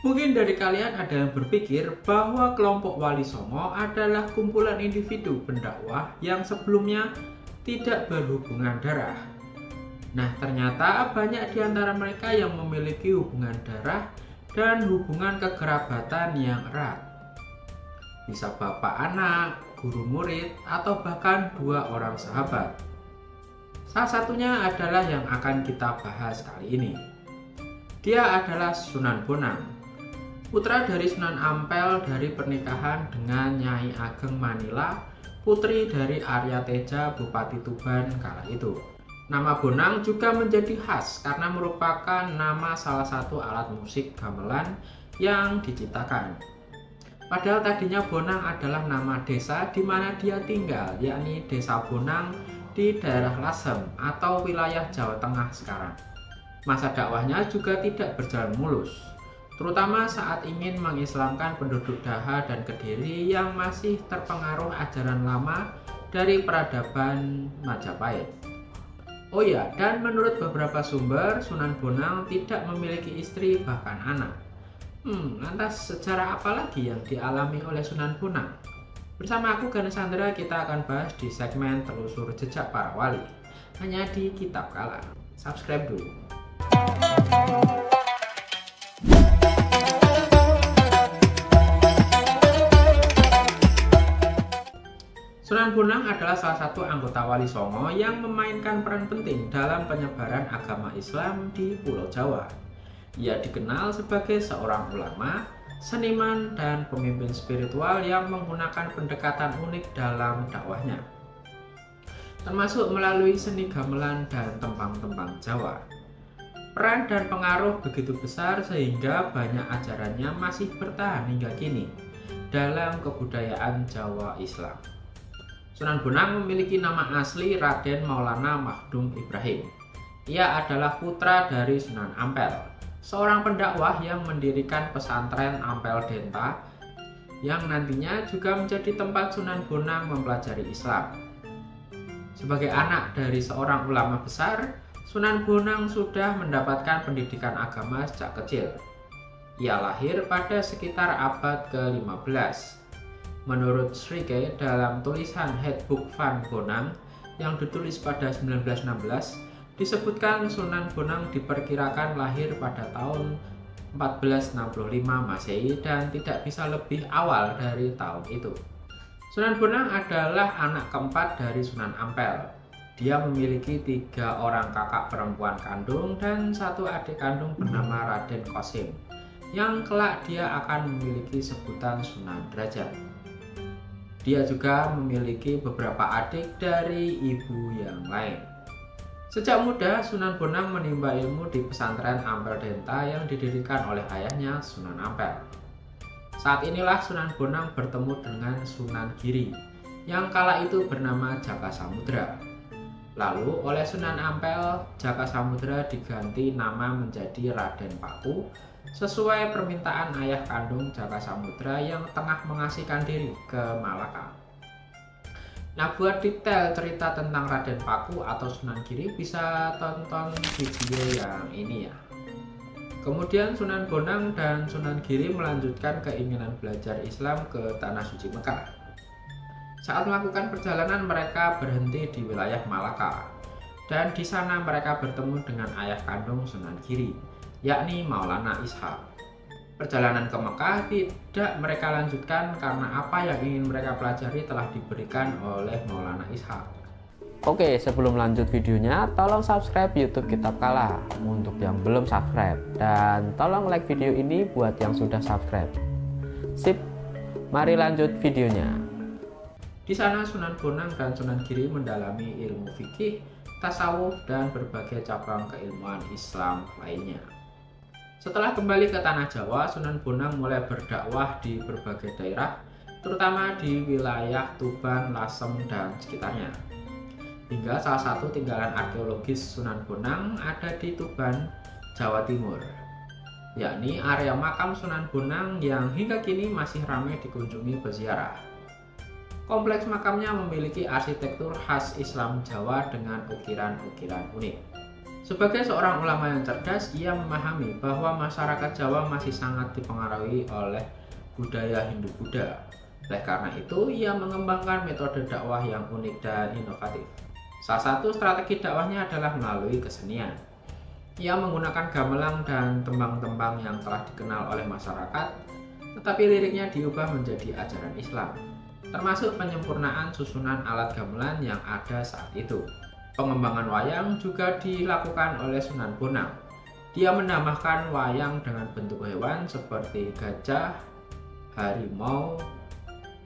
Mungkin dari kalian ada yang berpikir bahwa kelompok Wali Songo adalah kumpulan individu pendakwah yang sebelumnya tidak berhubungan darah. Nah, ternyata banyak di antara mereka yang memiliki hubungan darah dan hubungan kekerabatan yang erat. Bisa bapak anak, guru murid, atau bahkan dua orang sahabat. Salah satunya adalah yang akan kita bahas kali ini. Dia adalah Sunan Bonang, putra dari Sunan Ampel dari pernikahan dengan Nyai Ageng Manila, putri dari Arya Teja, Bupati Tuban kala itu. Nama Bonang juga menjadi khas karena merupakan nama salah satu alat musik gamelan yang diciptakan. Padahal tadinya Bonang adalah nama desa di mana dia tinggal, yakni Desa Bonang di daerah Lasem atau wilayah Jawa Tengah sekarang. Masa dakwahnya juga tidak berjalan mulus, terutama saat ingin mengislamkan penduduk Daha dan Kediri yang masih terpengaruh ajaran lama dari peradaban Majapahit. Oh ya, dan menurut beberapa sumber, Sunan Bonang tidak memiliki istri bahkan anak. Lantas sejarah apa lagi yang dialami oleh Sunan Bonang? Bersama aku Ganesandra, kita akan bahas di segmen Telusur Jejak Para Wali, hanya di Kitab Kala. Subscribe dulu. Sunan Bonang adalah salah satu anggota Wali Songo yang memainkan peran penting dalam penyebaran agama Islam di Pulau Jawa. Ia dikenal sebagai seorang ulama, seniman, dan pemimpin spiritual yang menggunakan pendekatan unik dalam dakwahnya, termasuk melalui seni gamelan dan tembang-tembang Jawa. Peran dan pengaruh begitu besar sehingga banyak ajarannya masih bertahan hingga kini dalam kebudayaan Jawa Islam. Sunan Bonang memiliki nama asli Raden Maulana Makhdum Ibrahim. Ia adalah putra dari Sunan Ampel, seorang pendakwah yang mendirikan pesantren Ampel Denta yang nantinya juga menjadi tempat Sunan Bonang mempelajari Islam. Sebagai anak dari seorang ulama besar, Sunan Bonang sudah mendapatkan pendidikan agama sejak kecil. Ia lahir pada sekitar abad ke-15. Menurut Srike dalam tulisan Headbook Van Bonang yang ditulis pada 1916, disebutkan Sunan Bonang diperkirakan lahir pada tahun 1465 Masehi dan tidak bisa lebih awal dari tahun itu. Sunan Bonang adalah anak keempat dari Sunan Ampel. Dia memiliki 3 orang kakak perempuan kandung dan 1 adik kandung bernama Raden Kosim, yang kelak dia akan memiliki sebutan Sunan Derajat. Dia juga memiliki beberapa adik dari ibu yang lain. Sejak muda, Sunan Bonang menimba ilmu di pesantren Ampel Denta yang didirikan oleh ayahnya Sunan Ampel. Saat inilah Sunan Bonang bertemu dengan Sunan Giri, yang kala itu bernama Jaka Samudra. Lalu oleh Sunan Ampel, Jaka Samudra diganti nama menjadi Raden Paku, sesuai permintaan ayah kandung Jaka Samudra yang tengah mengasihkan diri ke Malaka. Nah, buat detail cerita tentang Raden Paku atau Sunan Giri bisa tonton video yang ini ya. Kemudian Sunan Bonang dan Sunan Giri melanjutkan keinginan belajar Islam ke Tanah Suci Mekah. Saat melakukan perjalanan mereka berhenti di wilayah Malaka, dan di sana mereka bertemu dengan ayah kandung Sunan Giri, yakni Maulana Ishaq. Perjalanan ke Mekah tidak mereka lanjutkan karena apa yang ingin mereka pelajari telah diberikan oleh Maulana Ishaq. Oke, sebelum lanjut videonya, tolong subscribe YouTube Kitab Kala untuk yang belum subscribe, dan tolong like video ini buat yang sudah subscribe. Sip, mari lanjut videonya. Di sana Sunan Bonang dan Sunan Giri mendalami ilmu fikih, tasawuf, dan berbagai cabang keilmuan Islam lainnya. Setelah kembali ke tanah Jawa, Sunan Bonang mulai berdakwah di berbagai daerah, terutama di wilayah Tuban, Lasem, dan sekitarnya. Hingga salah satu tinggalan arkeologis Sunan Bonang ada di Tuban, Jawa Timur, yakni area makam Sunan Bonang yang hingga kini masih ramai dikunjungi peziarah. Kompleks makamnya memiliki arsitektur khas Islam Jawa dengan ukiran-ukiran unik. Sebagai seorang ulama yang cerdas, ia memahami bahwa masyarakat Jawa masih sangat dipengaruhi oleh budaya Hindu-Buddha. Oleh karena itu, ia mengembangkan metode dakwah yang unik dan inovatif. Salah satu strategi dakwahnya adalah melalui kesenian. Ia menggunakan gamelan dan tembang-tembang yang telah dikenal oleh masyarakat, tetapi liriknya diubah menjadi ajaran Islam, termasuk penyempurnaan susunan alat gamelan yang ada saat itu. Pengembangan wayang juga dilakukan oleh Sunan Bonang. Dia menambahkan wayang dengan bentuk hewan seperti gajah, harimau,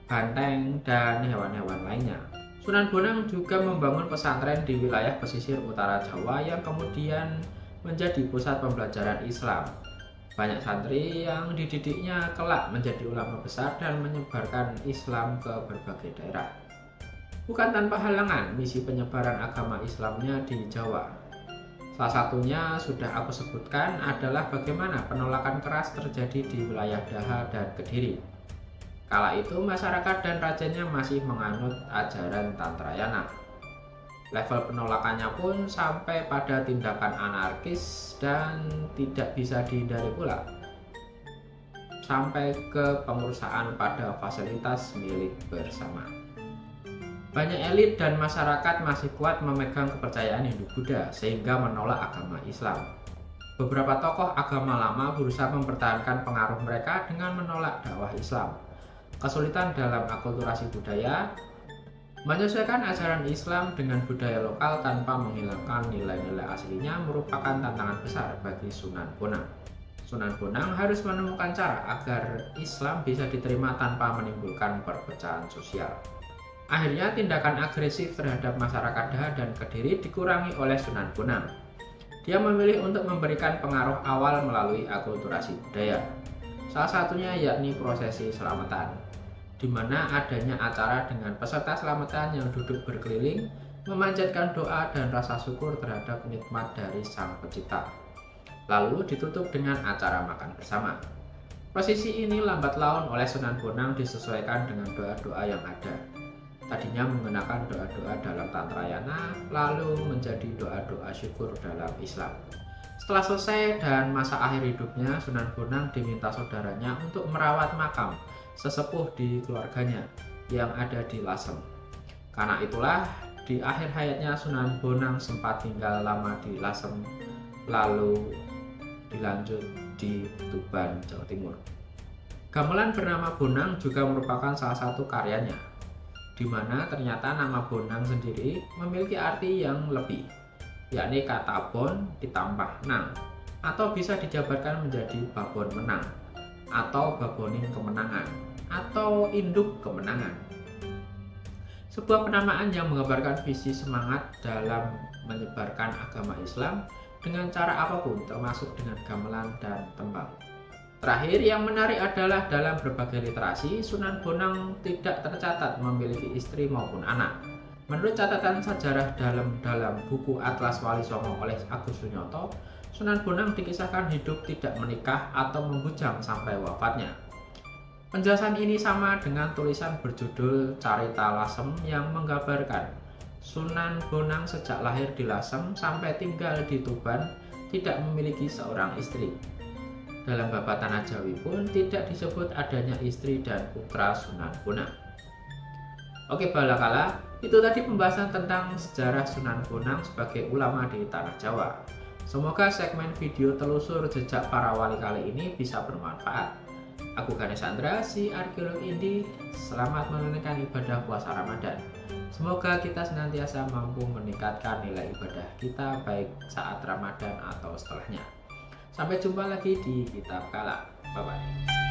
banteng, dan hewan-hewan lainnya. Sunan Bonang juga membangun pesantren di wilayah pesisir utara Jawa yang kemudian menjadi pusat pembelajaran Islam. Banyak santri yang dididiknya kelak menjadi ulama besar dan menyebarkan Islam ke berbagai daerah. Bukan tanpa halangan, misi penyebaran agama Islamnya di Jawa. Salah satunya sudah aku sebutkan adalah bagaimana penolakan keras terjadi di wilayah Daha dan Kediri. Kala itu masyarakat dan rajanya masih menganut ajaran Tantrayana. Level penolakannya pun sampai pada tindakan anarkis dan tidak bisa dihindari pula, sampai ke pengurusan pada fasilitas milik bersama. Banyak elit dan masyarakat masih kuat memegang kepercayaan Hindu-Buddha sehingga menolak agama Islam. Beberapa tokoh agama lama berusaha mempertahankan pengaruh mereka dengan menolak dakwah Islam. Kesulitan dalam akulturasi budaya, menyesuaikan ajaran Islam dengan budaya lokal tanpa menghilangkan nilai-nilai aslinya merupakan tantangan besar bagi Sunan Bonang. Sunan Bonang harus menemukan cara agar Islam bisa diterima tanpa menimbulkan perpecahan sosial. Akhirnya tindakan agresif terhadap masyarakat Daha dan Kediri dikurangi oleh Sunan Bonang. Dia memilih untuk memberikan pengaruh awal melalui akulturasi budaya. Salah satunya yakni prosesi selamatan, di mana adanya acara dengan peserta selamatan yang duduk berkeliling, memanjatkan doa dan rasa syukur terhadap nikmat dari Sang Pencipta. Lalu ditutup dengan acara makan bersama. Prosesi ini lambat laun oleh Sunan Bonang disesuaikan dengan doa-doa yang ada. Tadinya menggunakan doa-doa dalam Tantrayana, lalu menjadi doa-doa syukur dalam Islam. Setelah selesai dan masa akhir hidupnya, Sunan Bonang diminta saudaranya untuk merawat makam sesepuh di keluarganya yang ada di Lasem. Karena itulah, di akhir hayatnya Sunan Bonang sempat tinggal lama di Lasem, lalu dilanjut di Tuban, Jawa Timur. Gamelan bernama Bonang juga merupakan salah satu karyanya, di mana ternyata nama Bonang sendiri memiliki arti yang lebih, yakni kata bon ditambah nang, atau bisa dijabarkan menjadi babon menang, atau baboning kemenangan, atau induk kemenangan. Sebuah penamaan yang menggambarkan visi semangat dalam menyebarkan agama Islam dengan cara apapun, termasuk dengan gamelan dan tembang. Terakhir, yang menarik adalah dalam berbagai literasi, Sunan Bonang tidak tercatat memiliki istri maupun anak. Menurut catatan sejarah dalam buku Atlas Wali Songo oleh Agus Sunyoto, Sunan Bonang dikisahkan hidup tidak menikah atau membujang sampai wafatnya. Penjelasan ini sama dengan tulisan berjudul Carita Lasem yang menggambarkan Sunan Bonang sejak lahir di Lasem sampai tinggal di Tuban tidak memiliki seorang istri. Dalam Babat Tanah Jawi pun tidak disebut adanya istri dan putra Sunan Bonang. Oke balakala, itu tadi pembahasan tentang sejarah Sunan Bonang sebagai ulama di Tanah Jawa. Semoga segmen video telusur jejak para wali kali ini bisa bermanfaat. Aku Ganesh Chandra, si arkeolog Indi. Selamat menunaikan ibadah puasa Ramadan. Semoga kita senantiasa mampu meningkatkan nilai ibadah kita baik saat Ramadan atau setelahnya. Sampai jumpa lagi di Kitab Kala. Bye-bye.